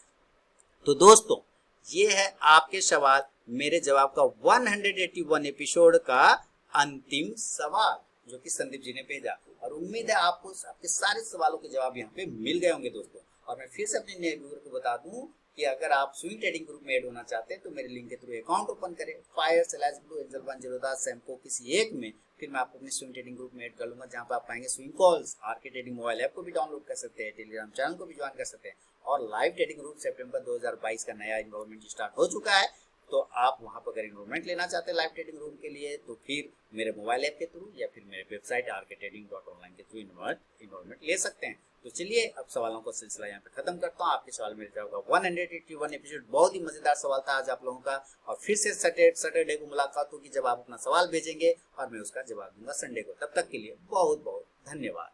तो दोस्तों ये है आपके सवाल, मेरे जवाब का 181 एपिसोड का अंतिम सवाल जो कि संदीप जी ने भेजा, और उम्मीद है आपको आपके सारे सवालों के जवाब यहाँ पे मिल गए होंगे दोस्तों। और मैं फिर से अपने नए व्यूअर को बता दूं कि अगर आप स्विंग ट्रेडिंग ग्रुप में ऐड होना चाहते हैं तो मेरे लिंक के थ्रू अकाउंट ओपन करें, fire slash blue Angel 108 Samco किसी एक में, फिर मैं आपको अपने स्विंग ट्रेडिंग ग्रुप में ऐड कर लूंगा, जहां पर आप पाएंगे swing calls, RK trading mobile app को भी डाउनलोड कर सकते हैं, टेलीग्राम चैनल को भी ज्वाइन कर सकते हैं, और लाइव ट्रेडिंग ग्रुप सितंबर 2022 का नया इन्वॉल्वमेंट स्टार्ट हो चुका है। तो आप वहां पर अगर इन्वॉल्वमेंट लेना चाहते हैं लाइव ट्रेडिंग रूम के लिए, तो फिर मेरे मोबाइल ऐप के थ्रू या फिर मेरे वेबसाइट rktrading.online के थ्रू इन्वॉल्वमेंट ले सकते हैं। तो चलिए अब सवालों का सिलसिला यहाँ पे खत्म करता हूँ, आपके सवाल मेरे जवाब का 181 एपिसोड, बहुत ही मजेदार सवाल था आज आप लोगों का, और फिर से सैटरडे को मुलाकात होगी जब आप अपना सवाल भेजेंगे और मैं उसका जवाब दूंगा संडे को। तब तक के लिए बहुत बहुत धन्यवाद।